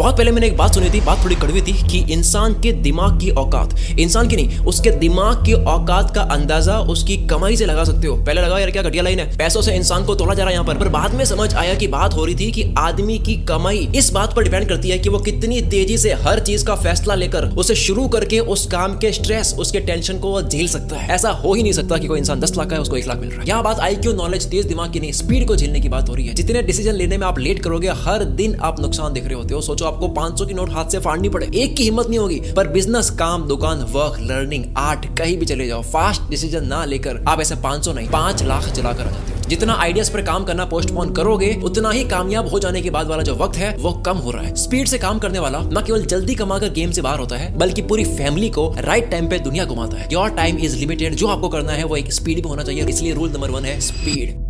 बहुत पहले मैंने एक बात सुनी थी, बात थोड़ी कड़वी थी, कि इंसान के दिमाग की औकात, इंसान की नहीं, उसके दिमाग की औकात का अंदाजा उसकी कमाई से लगा सकते हो। पहले लगा यार क्या घटिया लाइन है, पैसों से इंसान को तोला जा रहा है यहाँ पर बाद में समझ आया कि बात हो रही थी कि आदमी की कमाई इस बात पर डिपेंड करती है कि वो कितनी तेजी से हर चीज का फैसला लेकर उसे शुरू करके उस काम के स्ट्रेस, उसके टेंशन को वो झेल सकता है। ऐसा हो ही नहीं सकता कि कोई इंसान 10 लाख का है उसको 1 लाख मिल रहा है। यहाँ बात आईक्यू, नॉलेज, तेज दिमाग की नहीं, स्पीड को झेलने की बात हो रही है। जितने डिसीजन लेने में आप लेट करोगे, हर दिन आप नुकसान देख रहे होते हो। सोचो आपको 500 की नोट हाथ से फाड़नी पड़े, एक की हिम्मत नहीं होगी। पर बिजनेस, काम, दुकान, वर्क, लर्निंग, आर्ट, कहीं भी चले जाओ, फास्ट डिसीजन ना लेकर आप ऐसे 500 नहीं 5 लाख चलाकर आ जाते हो। जितना आइडियाज पर काम करना पोस्टपोन करोगे, उतना ही कामयाब हो जाने के बाद वाला जो वक्त है वो कम हो रहा है। स्पीड से काम करने वाला न केवल जल्दी कमाकर गेम से बाहर होता है, बल्कि पूरी फैमिली को राइट टाइम पे दुनिया घुमाता है। Your time is limited. जो आपको करना है वो एक स्पीड भी होना चाहिए, इसलिए रूल नंबर 1 है स्पीड।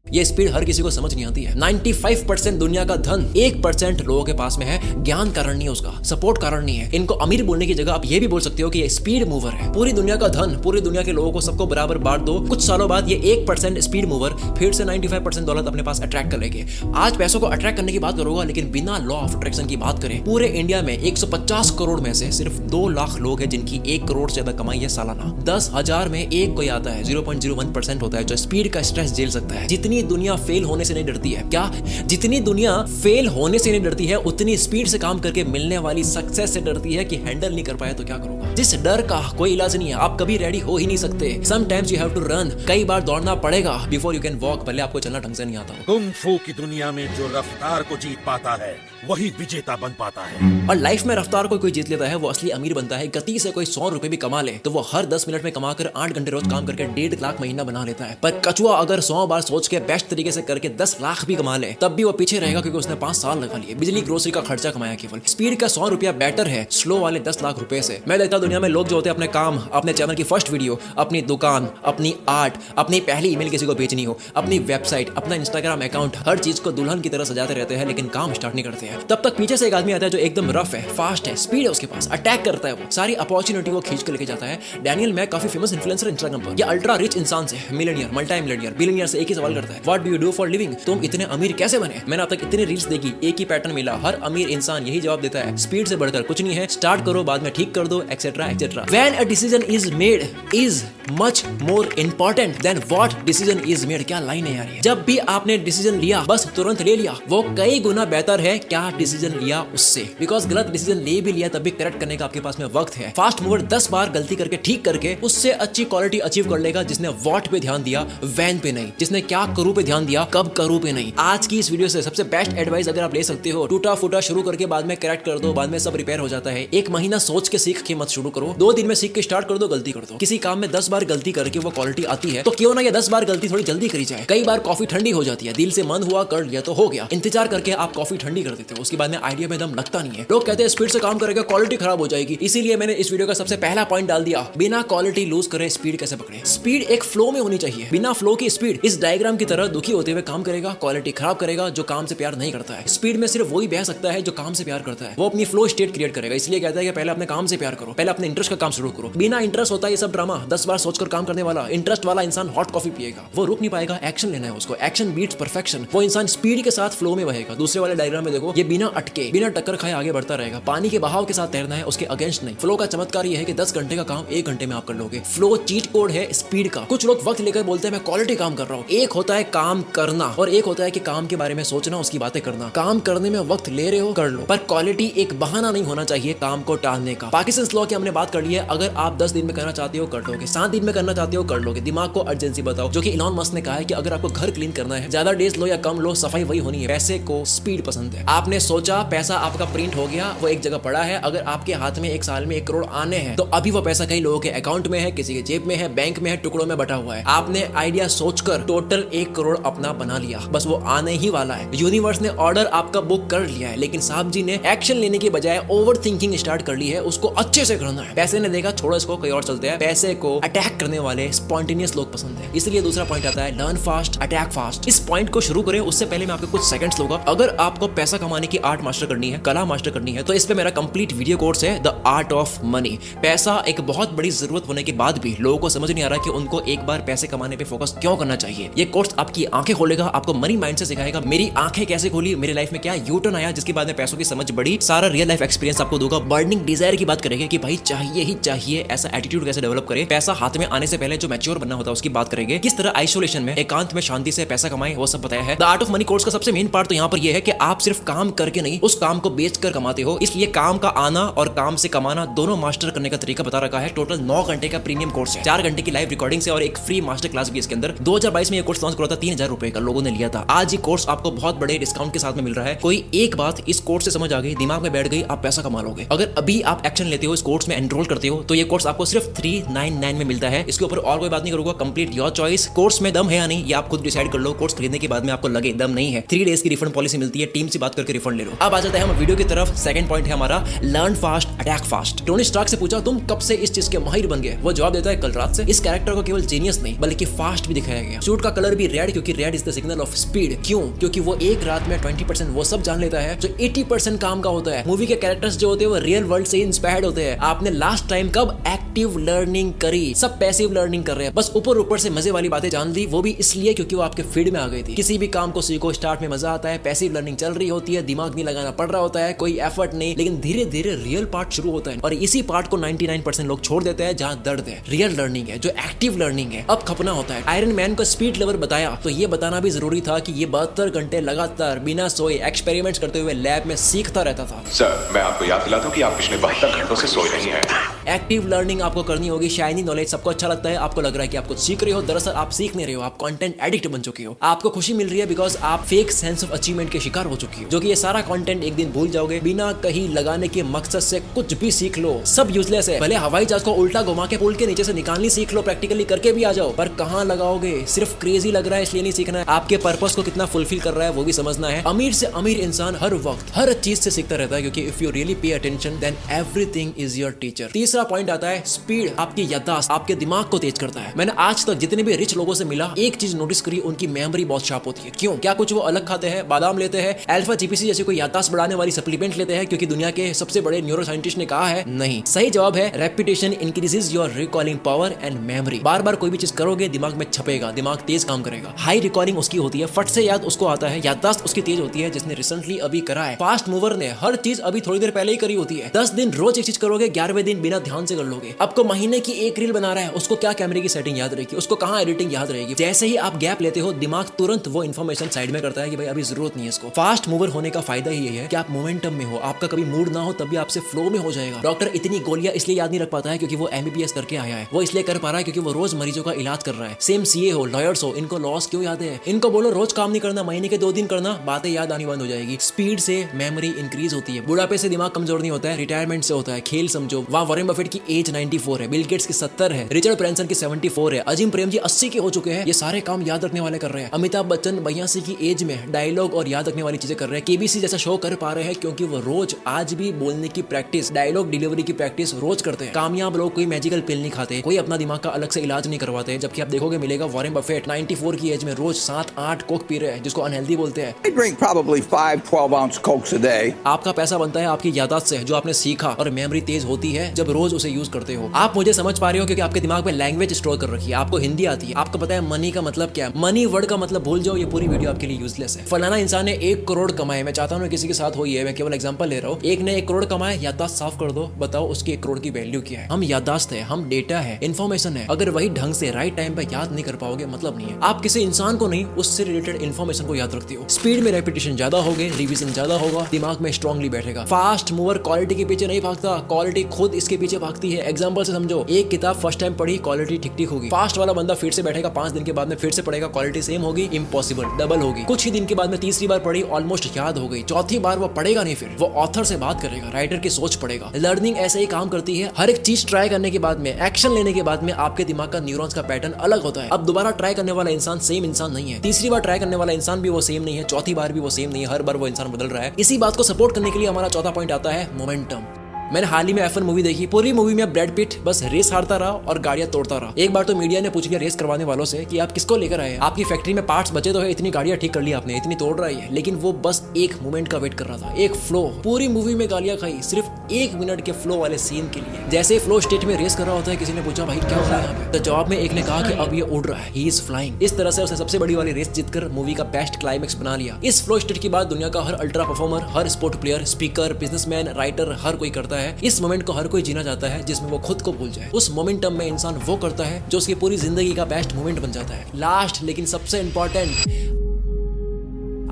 ये स्पीड हर किसी को समझ नहीं आती है। 95% दुनिया का धन 1% लोगों के पास में है। ज्ञान कारण नहीं है उसका, सपोर्ट कारण नहीं है। इनको अमीर बोलने की जगह आप ये भी बोल सकते हो कि ये स्पीड मूवर है। पूरी दुनिया का धन, पूरी दुनिया के लोगों को सबको बराबर बांट दो, कुछ सालों बाद ये 1% स्पीड मूवर फिर से 95% दौलत अपने पास अट्रैक्ट कर लेंगे। आज पैसों को अट्रैक्ट करने की बात करूंगा, लेकिन बिना लॉ ऑफ अट्रैक्शन की बात करें, पूरे इंडिया में 150 करोड़ में से सिर्फ 2 लाख लोग हैं जिनकी 1 करोड़ से ज्यादा कमाई है सालाना। 10,000 में एक कोई आता है, 0.01% होता है जो स्पीड का स्ट्रेस झेल सकता है। जितनी दुनिया फेल होने से नहीं डरती है, क्या जितनी दुनिया फेल होने से नहीं डरती है, उतनी स्पीड से काम करके मिलने वाली सक्सेस से डरती है कि हैंडल नहीं कर पाए तो क्या करूंगा। जिस डर का कोई इलाज नहीं है, आप कभी रेडी हो ही नहीं सकते। Sometimes you have to run, कई बार दौड़ना पड़ेगा बिफोर यू कैन वॉक। भले आपको चलना ढंग से नहीं आता। कुंग फू की दुनिया में जो रफ्तार को जीत पाता है वही विजेता बन पाता है। और लाइफ में रफ्तार को कोई जीत लेता है वो असली अमीर बनता है। गति से कोई 100 रुपए भी कमा ले तो वो हर 10 मिनट में कमाकर 8 घंटे रोज काम करके 1.5 लाख महीना बना लेता है। पर कछुआ अगर 100 बार सोच के बेस्ट तरीके से करके 10 लाख भी कमा ले, तब भी वो पीछे रहेगा क्योंकि उसने 5 साल लगा लिए। बिजली, ग्रोसरी का खर्चा कमाया केवल। स्पीड का 100 रुपया बेटर है स्लो वाले 10 लाख रुपए से। मैं देखता दुनिया में लोग जो होते हैं अपने काम, अपने चैनल की फर्स्ट वीडियो, अपनी दुकान, अपनी आर्ट, अपनी पहली ईमेल किसी को बेचनी हो, अपनी वेबसाइट, अपना इंस्टाग्राम अकाउंट, हर चीज को दुल्हन की तरह सजाते रहते हैं, लेकिन काम स्टार्ट नहीं करते हैं। तब तक पीछे से एक आदमी आता है जो एकदम रफ है, फास्ट है, स्पीड है उसके पास, अटैक करता है, वो सारी अपॉर्चुनिटी को खींच के लेके जाता है। डैनियल मैक काफी फेमस इन्फ्लुएंसर इंस्टाग्राम पर। ये अल्ट्रा रिच इंसान से, मिलियनियर, मल्टी मिलियनियर, बिलियनियर से एक ही सवाल करता है, what do you do for living? तुम इतने अमीर कैसे बने? मैंने अब तक इतने रील्स देखी, एक ही पैटर्न मिला। हर अमीर इंसान यही जवाब देता है, स्पीड से बढ़कर कुछ नहीं है, स्टार्ट करो बाद में ठीक कर दो, etcetera etcetera. When a decision is made is much more important than what decision is made. क्या लाइन है यार ये। जब भी आपने डिसीजन लिया बस तुरंत ले लिया, वो कई गुना बेहतर है क्या डिसीजन लिया उससे। बिकॉज गलत डिसीजन ले भी लिया तब भी करेक्ट करने का आपके पास में वक्त है। फास्ट मूवर 10 बार गलती करके ठीक करके उससे अच्छी क्वालिटी अचीव कर लेगा जिसने व्हाट पे ध्यान दिया, वैन पे नहीं। जिसने क्या करूं पे ध्यान दिया, कब करूं पे नहीं। आज की इस वीडियो से सबसे बेस्ट एडवाइस अगर आप ले सकते हो, टूटा फूटा शुरू करके बाद में करेक्ट कर दो, बाद में सब रिपेयर हो जाता है। 1 महीना सोच के सीख के मत शुरू करो, 2 दिन में सीख के स्टार्ट कर दो, गलती कर दो। किसी काम में 10 बार गलती करके वो क्वालिटी आती है तो क्यों ना ये 10 बार गलती थोड़ी जल्दी करी जाए। कई बार कॉफी ठंडी हो जाती है, दिल से मन हुआ कर लिया तो हो गया। इंतजार करके आप कॉफी ठंडी कर देते हो, उसके बाद में आइडिया में दम लगता नहीं है। लोग कहते हैं स्पीड से काम करेगा क्वालिटी खराब हो जाएगी, इसीलिए मैंने इस वीडियो का सबसे पहला पॉइंट डाल दिया, बिना क्वालिटी लूज करे स्पीड कैसे पकड़े। स्पीड एक फ्लो में होनी चाहिए, बिना फ्लो की स्पीड इस डायग्राम की तरह दुखी होते हुए काम करेगा, क्वालिटी खराब करेगा जो काम से प्यार नहीं करता है। स्पीड में सिर्फ वही बह सकता है जो काम से प्यार करता है, वो अपनी फ्लो स्टेट क्रिएट करेगा। इसलिए कहता है कि पहले अपने काम से प्यार करो, पहले अपने इंटरेस्ट का काम शुरू करो। बिना इंटरेस्ट होता है ये सब ड्रामा। 10 बार सोचकर काम करने वाला इंटरेस्ट वाला इंसान हॉट कॉफी पिएगा, वो रुक नहीं पाएगा, एक्शन लेना है उसको, एक्शन बीट्स परफेक्शन। वो इंसान स्पीड के साथ फ्लो में बहेगा। दूसरे वाले डायग्राम में देखो, ये बिना अटके, बिना टक्कर खाए आगे बढ़ता रहेगा। पानी के बहाव के साथ तैरना है, उसके अगेंस्ट नहीं। फ्लो का चमत्कार ये है कि 10 घंटे का काम 1 घंटे में आप कर लोगे। फ्लो चीट कोड है स्पीड का। कुछ लोग वक्त लेकर बोलते हैं मैं क्वालिटी काम कर रहा हूँ। एक होता है काम करना और एक होता है कि काम के बारे में सोचना, उसकी बातें करना। काम करने में वक्त ले रहे हो, कर लो, पर क्वालिटी एक बहाना नहीं होना चाहिए काम को टालने का। पाकिस्तान लॉ की हमने बात कर ली है, अगर आप 10 दिन में करना चाहते हो कर लोगे, 7 दिन में करना चाहते हो कर लोगे। दिमाग को अर्जेंसी बताओ, जो कि इलॉन मस्क ने कहा है कि अगर आपको घर क्लीन करना है, ज्यादा डेज लो या कम लो, सफाई वही होनी है। पैसे को स्पीड पसंद है। आपने सोचा पैसा आपका प्रिंट हो गया, वो एक जगह पड़ा है। अगर आपके हाथ में 1 साल में 1 करोड़ आने हैं तो अभी वो पैसा कई लोगों के अकाउंट में है, किसी के जेब में है, बैंक में है, टुकड़ों में बटा हुआ है। आपने आइडिया सोचकर टोटल 1 करोड़ अपना बना लिया, बस वो आने ही वाला है। यूनिवर्स ने ऑर्डर आपका बुक कर लिया है, लेकिन साहब जी ने एक्शन लेने के बजाय ओवर थिंकिंग स्टार्ट कर ली है। उसको अच्छे से करना है। पैसे ने देखा छोड़ो इसको, कहीं और चलते हैं। पैसे को अटैक करने वाले स्पॉन्टेनियस लोग पसंद है। इसलिए दूसरा पॉइंट आता है लर्न फास्ट, अटैक फास्ट। इस पॉइंट को शुरू करें उससे पहले मैं आपको कुछ सेकंड्स लूंगा। अगर आपको पैसा कमाने की आर्ट मास्टर करनी है, कला मास्टर करनी है, तो इस पे मेरा कंप्लीट वीडियो कोर्स है द आर्ट ऑफ मनी। पैसा एक बहुत बड़ी जरूरत होने के बाद भी लोगों को समझ नहीं आ रहा कि उनको एक बार पैसे कमाने पे फोकस क्यों करना चाहिए। ये कोर्स आपकी आंखें खोलेगा, आपको मनी माइंड से सिखाएगा। मेरी आंखें कैसे खोली, मेरे लाइफ में क्या यू टर्न आया, जिसके बाद में पैसों की समझ बढ़ी, सारा रियल लाइफ एक्सपीरियंस आपको दूंगा। बर्निंग डिजायर की बात करेंगे कि भाई चाहिए ही चाहिए, ऐसा एटीट्यूड कैसे डेवलप करे, पैसा हाथ में आने से पहले जो मैच्योर बनना होता है उसकी बात करेंगे, किस तरह आइसोलेशन में एकांत में शांति से पैसा कमाए, वो सब बताया है। The art of money course का सबसे मेन पार्ट तो यहाँ पर यह है कि आप सिर्फ काम करके नहीं, उस काम को बेचकर कमाते हो, इसलिए काम का आना और काम से कमाना दोनों मास्टर करने का तरीका बता रखा है। टोटल 9 घंटे का प्रीमियम कोर्स है, 4 घंटे की लाइव रिकॉर्डिंग से और एक फ्री मास्टर क्लास भी इसके अंदर। 2022 में ये कोर्स लॉन्च करा था, 3000 रुपए का लोगों ने लिया था। आज ये कोर्स आपको बहुत बड़े डिस्काउंट के साथ में मिल रहा है। कोई एक बात इस कोर्स से समझ आ गई, दिमाग में बैठ गई, आप पैसा कमा लोगे। अगर अभी आप एक्शन लेते हो, इस कोर्स में एनरोल करते हो, तो ये कोर्स आपको सिर्फ 399 में मिलता है। इसके ऊपर और कोई बात नहीं करूंगा, कंप्लीट योर चॉइस। कोर्स में दम है या नहीं, ये आप खुद डिसाइड कर लो। कोर्स खरीदने के बाद में आपको लगे दम नहीं है, 3 डेज की रिफंड पॉलिसी मिलती है, टीम से बात करके रिफंड ले लो। अब आ जाते हैं हम वीडियो की तरफ। सेकंड पॉइंट है हमारा, learn fast attack fast. Tony Stark से पूछा, तुम कब से इस चीज के माहिर बन गए? वो जवाब देता है, कल रात से। इस कैरेक्टर को केवल जीनियस नहीं बल्कि फास्ट भी दिखाया गया। सूट का कलर भी रेड, क्योंकि red is the signal of speed. क्यों? क्योंकि वो एक रात में 20% वो सब जान लेता है जो 80% काम का होता है। मूवी के कैरेक्टर्स जो होते हैं वो रियल वर्ल्ड से इंस्पायर्ड होते हैं। आपने लास्ट टाइम कब एक्टिव लर्निंग करी? सब पैसिव लर्निंग कर रहे हैं, बस ऊपर ऊपर से मजे वाली बातें जान ली, वो भी इसलिए क्योंकि वो आपके फील्ड में आ गई थी। किसी भी काम को सीखो, स्टार्ट में मजा आता है, पैसिव लर्निंग चल रही होती है, दिमाग नहीं लगाना पड़ रहा होता है, कोई एफर्ट नहीं, लेकिन धीरे धीरे रियल पार्ट शुरू होता है और इसी पार्ट को 99% लोग छोड़ देते हैं जहां दर्द है। रियल लर्निंग है जो एक्टिव लर्निंग है, अब खपना होता है। आयरन मैन को स्पीड लेवल बताया तो ये बताना भी जरूरी था कि ये 72 घंटे लगातार बिना सोए एक्सपेरिमेंट्स करते हुए लैब में सीखता रहता था। सर, मैं आपको याद दिलाता हूं कि आप पिछले 72 घंटों से सोए नहीं हैं। एक्टिव लर्निंग आपको करनी होगी। शाइनी नॉलेज सबको अच्छा लगता है, आपको लग रहा है कि आप कुछ सीख रहे हो, दरअसल आप सीख नहीं रहे हो, आप कंटेंट एडिक्ट बन चुके हो। आपको खुशी मिल रही है बिकॉज आप फेक सेंस ऑफ अचीवमेंट के शिकार हो चुकी हो, जो कि ये सारा कंटेंट एक दिन भूल जाओगे। बिना कहीं लगाने के मकसद से कुछ भी सीख लो, सब यूजलेस है। भले हवाई जहाज को उल्टा घुमा के पुल के नीचे से निकालनी सीख लो, प्रैक्टिकली करके भी आ जाओ, पर कहां लगाओगे? सिर्फ क्रेजी लग रहा है इसलिए नहीं सीखना है, आपके पर्पस को कितना फुलफिल कर रहा है वो भी समझना है। अमीर से अमीर इंसान हर वक्त हर चीज से सीखता रहता है, क्योंकि if you really pay attention then everything is your teacher. तीसरा पॉइंट आता है, स्पीड आपकी याददाश्त, आपके दिमाग को तेज करता है। मैंने आज तक जितने भी रिच लोगों से मिला, एक चीज नोटिस करी, उनकी मेमोरी बहुत शार्प होती है। क्यों? क्या कुछ वो अलग खाते हैं, बादाम लेते हैं, अल्फा जीपीसी जैसे कोई याददाश्त बढ़ाने वाली सप्लीमेंट लेते हैं क्योंकि दुनिया के सबसे बड़े न्यूरो साइंटिस्ट ने कहा है? नहीं। सही जवाब है, repetition increases your recalling power and memory. बार बार कोई भी चीज करोगे, दिमाग में छपेगा, दिमाग तेज काम करेगा। हाई रिकॉलिंग उसकी होती है, फट से याद उसको आता है, याददाश्त उसकी तेज होती है जिसने रिसेंटली अभी करा है। फास्ट मूवर ने हर चीज अभी थोड़ी देर पहले ही करी होती है। 10 दिन रोज एक चीज करोगे, 11वें दिन बिना ध्यान से कर लोगे। आपको महीने की एक रील बना रहा है, उसको क्या कैमरे की सेटिंग याद रहेगी, उसको कहाँ एडिटिंग याद रहेगी। जैसे ही आप गैप लेते हो, दिमाग तुरंत वो इन्फॉर्मेशन साइड में करता है कि भाई अभी जरूरत नहीं है इसको। फास्ट मूवर होने का फायदा ही है कि आप मोमेंटम में हो, आपका कभी मूड ना हो तब भी आपसे फ्लो में हो जाएगा। डॉक्टर इतनी गोलियां इसलिए याद नहीं रख पाता है क्योंकि वो एमबीबीएस करके आया है, वो इसलिए कर पा रहा है क्योंकि वो रोज मरीजों का इलाज कर रहा है। सेम सीए हो, लॉयर्स हो, इनको लॉस क्यों याद है? इनको बोलो रोज काम नहीं करना, महीने के 2 दिन करना, बातें याद आनी बंद हो जाएगी। स्पीड से मेमोरी इंक्रीज होती है। बुढ़ापे से दिमाग कमजोर नहीं होता है, रिटायरमेंट से होता है। खेल समझो, वहाँ वॉरेन बफेट की एज 94 है, बिल गेट्स की 70 है, रिचर्ड ब्रैंसन की 74 है, अजीम प्रेम जी 80 के हो चुके हैं। ये सारे काम याद रखने वाले कर रहे हैं। अमिताभ बच्चन 82 की एज में डायलॉग और याद रखने वाली चीजें कर रहे हैं। केबीसी जैसा शो कर पा रहे हैं क्योंकि वो रोज आज भी बोलने की प्रैक्टिस, डायलॉग डिलीवरी की प्रैक्टिस रोज करते हैं। कामयाब लोग कोई मैजिकल पिल नहीं खाते, कोई अपना दिमाग का अलग से इलाज नहीं करवाते, जबकि आप देखोगे मिलेगा वॉरेन बफेट 94 की एज में रोज 7-8 कोक पी रहे हैं, जिसको अनहेल्दी बोलते हैं। I drink probably 5 12-ounce Cokes a day. आपका पैसा बनता है आपकी याददाश्त से, जो आपने सीखा, और मेमोरी तेज होती है जब रोज उसे यूज करते हो। आप मुझे समझ पा रहे हो क्योंकि आपके दिमाग में लैंग्वेज स्टोर कर रखी है, आपको हिंदी आती है, आपको पता है मनी का मतलब क्या है। मनी वर्ड का मतलब भूल जाओ, ये पूरी वीडियो आपके लिए यूजलेस है। फलाना इंसान ने 1 करोड़ कमाए, मैं चाहता हूँ किसी के साथ हो, ये मैं केवल एग्जांपल ले रहा हूँ। एक ने 1 करोड़ कमाए, याददाश्त साफ कर दो, बताओ उसकी 1 करोड़ की वैल्यू क्या है। हम याददाश्त है, हम डेटा है, इन्फॉर्मेशन है। अगर वही ढंग से राइट टाइम पे याद नहीं कर पाओगे, मतलब नहीं है। आप किसी इंसान को नहीं, उससे रिलेटेड इन्फॉर्मेशन को याद रखते हो। स्पीड में रेपिटेशन ज्यादा होगे, रिवीजन ज्यादा होगा, दिमाग में स्ट्रांगली बैठेगा। फास्ट मूवर क्वालिटी के पीछे नहीं भागता, क्वालिटी खुद इसके पीछे भागती है। एग्जांपल से समझो, एक किताब फर्स्ट टाइम पढ़ी, क्वालिटी ठीक ठीक होगी। फास्ट वाला बंदा फिर से बैठेगा, 5 दिन के बाद में फिर से पढ़ेगा, क्वालिटी सेम होगी, इम्पॉसिबल, डबल होगी। कुछ ही दिन के बाद में तीसरी बार पढ़ी, ऑलमोस्ट याद हो गई। चौथी बार वो पढ़ेगा नहीं, फिर वो ऑथर से बात करेगा, राइटर की सोच पढ़ेगा। लर्निंग ऐसे ही काम करती है। हर एक चीज ट्राई करने के बाद में, एक्शन लेने के बाद में आपके दिमाग का न्यूरॉन्स का पैटर्न अलग होता है। अब दोबारा ट्राई करने वाला इंसान सेम इंसान नहीं है, तीसरी बार ट्राई करने वाला इंसान भी वो सेम नहीं है, चौथी बार भी वो सेम नहीं है, हर बार वो इंसान बदल रहा है। इसी बात को सपोर्ट करने के लिए हमारा चौथा पॉइंट आता है मोमेंटम। मैंने हाल ही में F1 मूवी देखी। पूरी मूवी में ब्रैड पिट बस रेस हारता रहा और गाड़ियां तोड़ता रहा। एक बार तो मीडिया ने पूछ लिया रेस करवाने वालों से कि आप किसको लेकर आए, आपकी फैक्ट्री में पार्ट्स बचे तो है, इतनी गाड़ियां ठीक कर ली आपने, इतनी तोड़ रही है। लेकिन वो बस एक मोमेंट का वेट कर रहा था, एक फ्लो। पूरी मूवी में गालियां खाई सिर्फ 1 मिनट के फ्लो वाले सीन के लिए। जैसे फ्लो स्टेट में रेस कर रहा होता है, किसी ने पूछा भाई क्या हो रहा है यहाँ पे, तो जवाब में एक ने कहा कि अब ये उड़ रहा है, ही इज फ्लाइंग। इस तरह से उसने सबसे बड़ी वाली रेस जीतकर मूवी का बेस्ट क्लाइमेक्स बना लिया। इस फ्लो स्टेट के बाद दुनिया का हर अल्ट्रा परफॉर्मर, हर sport player, speaker, businessman, writer, हर कोई करता है। इस मोमेंट को हर कोई जीना चाहता है जिसमें वो खुद को भूल जाए। उस मोमेंटम में इंसान वो करता है जो उसकी पूरी जिंदगी का बेस्ट मोमेंट बन जाता है। लास्ट लेकिन सबसे इंपॉर्टेंट,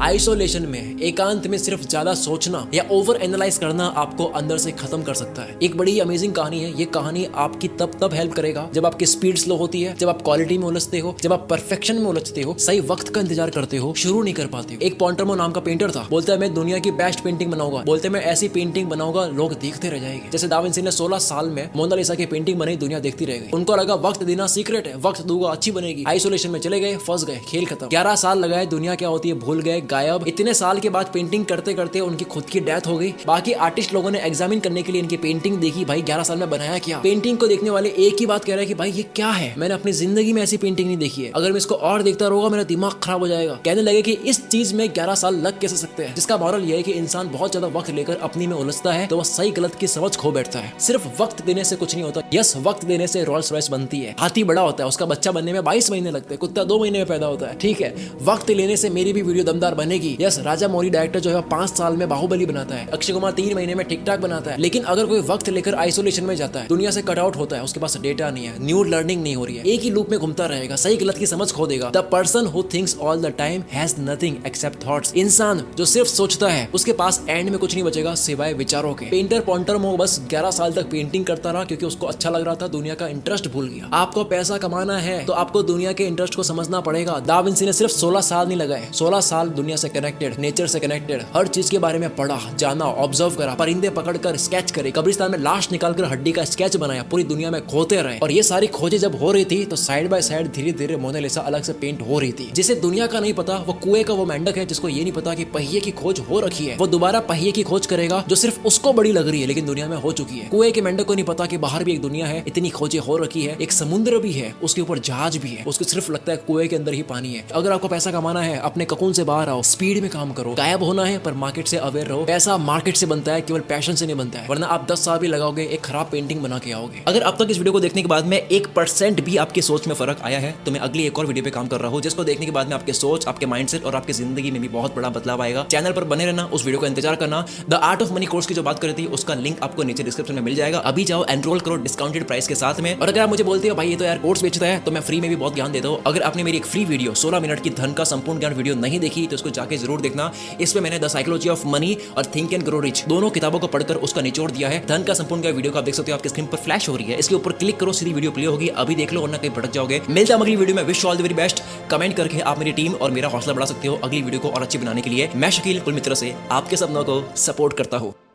आइसोलेशन में, एकांत में सिर्फ ज्यादा सोचना या ओवर एनालाइज करना आपको अंदर से खत्म कर सकता है। एक बड़ी अमेजिंग कहानी है। ये कहानी आपकी तब हेल्प करेगा जब आपकी स्पीड स्लो होती है, जब आप क्वालिटी में उलझते हो, जब आप परफेक्शन में उलझते हो, सही वक्त का इंतजार करते हो, शुरू नहीं कर पाते हो। एक पॉन्टरमो नाम का पेंटर था, बोलता है मैं दुनिया की बेस्ट पेंटिंग बनाऊंगा, बोलते मैं ऐसी पेंटिंग बनाऊंगा लोग देखते रह जाएंगे। जैसे दा विंची ने 16 साल में मोनालिसा की पेंटिंग बनाई, दुनिया देखती रह गई। उनको लगा वक्त देना सीक्रेट है, वक्त दूंगा अच्छी बनेगी। आइसोलेशन में चले गए, फंस गए, खेल खत्म। 11 साल लगाए, दुनिया क्या होती है भूल गए, गायब। इतने साल के बाद पेंटिंग करते करते उनकी खुद की डेथ हो गई। बाकी आर्टिस्ट लोगों ने एग्जामिन करने के लिए इनकी पेंटिंग देखी, भाई 11 साल में बनाया क्या। पेंटिंग को देखने वाले एक ही बात कह रहे हैं कि भाई ये क्या है, मैंने अपनी जिंदगी में ऐसी पेंटिंग नहीं देखी है, अगर मैं इसको और देखता रहूंगा मेरा दिमाग खराब हो जाएगा। कहने लगे कि इस चीज में 11 साल लग कैसे सकते हैं। जिसका मॉरल यह है कि इंसान बहुत ज्यादा वक्त लेकर अपनी में उलझता है तो वह सही गलत की समझ खो बैठता है। सिर्फ वक्त देने से कुछ नहीं होता। यस, वक्त देने से रोल्स रॉयस बनती है, हाथी बड़ा होता है, उसका बच्चा बनने में 22 महीने लगते हैं, कुत्ता 2 महीने में पैदा होता है। ठीक है, वक्त लेने से मेरी भी वीडियो दमदार बनेगी। यस, राजा मौली डायरेक्टर जो है 5 साल में बाहुबली बनाता है, अक्षय कुमार 3 महीने में ठीक ठाक बनाता है। लेकिन अगर कोई वक्त लेकर आइसोलेशन में जाता है, दुनिया से कट आउट होता है, उसके पास डेटा नहीं है, न्यू लर्निंग नहीं हो रही है, एक ही लूप में घूमता रहेगा, सही गलत की समझ खो देगा। The person who thinks all the time has nothing accept thoughts. इंसान जो सिर्फ सोचता है उसके पास एंड में कुछ नहीं बचेगा सिवाय विचारों के। पेंटर पॉन्टरमो बस 11 साल तक पेंटिंग करता रहा क्योंकि उसको अच्छा लग रहा था, दुनिया का इंटरेस्ट भूल गया। आपको पैसा कमाना है तो आपको दुनिया के इंटरेस्ट को समझना पड़ेगा। दा विंची ने सिर्फ 16 साल नहीं लगाए, 16 साल दुनिया से कनेक्टेड, नेचर से कनेक्टेड, हर चीज के बारे में पढ़ा, जाना, ऑब्जर्व करा, परिंदे पकड़कर स्केच करे, कब्रिस्तान में लाश निकालकर हड्डी का स्केच बनाया, पूरी दुनिया में खोते रहे। और ये सारी खोजें जब हो रही थी तो साइड बाय साइड धीरे धीरे मोनालिसा अलग से पेंट हो रही थी। जिसे दुनिया का नहीं पता, वो कुएं का वो मेंढक है जिसको ये नहीं पता कि पहिए की खोज हो रखी है। वो दोबारा पहिए की खोज करेगा जो सिर्फ उसको बड़ी लग रही है लेकिन दुनिया में हो चुकी है। कुएं के मेंढक को नहीं पता कि बाहर भी एक दुनिया है, इतनी खोजें हो रखी है, एक समुद्र भी है, उसके ऊपर जहाज भी है, उसको सिर्फ लगता है कुएं के अंदर ही पानी है। अगर आपको पैसा कमाना है, अपने ककून से बाहर आओ, स्पीड में काम करो, गायब होना है पर मार्केट से अवेयर रहो। पैसा मार्केट से बनता है, केवल पैशन से नहीं बनता है, वरना आप 10 साल भी लगाओगे एक खराब पेंटिंग बना के आओगे। अगर अब तक इस वीडियो को देखने के बाद में 1% भी आपकी सोच में फर्क आया है तो मैं अगली एक और वीडियो पे काम कर रहा हूँ जिसको देखने के बाद में आपके सोच, आपके माइंडसेट और आपकी जिंदगी में भी बहुत बड़ा बदलाव आएगा। चैनल पर बने रहना, उस वीडियो का इंतजार करना। The art of money course की जो बात करी थी उसका लिंक आपको नीचे डिस्क्रिप्शन में मिल जाएगा। अभी जाओ, एनरोल करो डिस्काउंटेड प्राइस के साथ में। और अगर आप मुझे बोलते हो भाई ये तो यार कोर्स बेचता है, तो मैं फ्री में भी बहुत ज्ञान देता हूँ। अगर आपने मेरी एक फ्री वीडियो 16 मिनट की धन का संपूर्ण ज्ञान वीडियो नहीं देखी तो उसको जाके जरूर देखना। इसमें मैंने द साइकोलॉजी ऑफ मनी और थिंक एंड ग्रो रिच दोनों किताबों को पढ़कर उसका निचोड़ दिया है। धन का संपूर्ण ज्ञान वीडियो को आप देख सकते हो, आपकी स्क्रीन पर फ्लैश हो रही है, इसके ऊपर क्लिक करो, सीधी वीडियो प्ले होगी। अभी देख लो वरना कहीं भटक जाओगे। मिलता है अगली वीडियो में। Wish all the very best. Comment करके आप मेरी टीम और मेरा हौसला बढ़ा सकते हो अगली वीडियो को और अच्छी बनाने के लिए। मैं शकील कुल मित्र से आपके सपनों को सपोर्ट करता हूँ।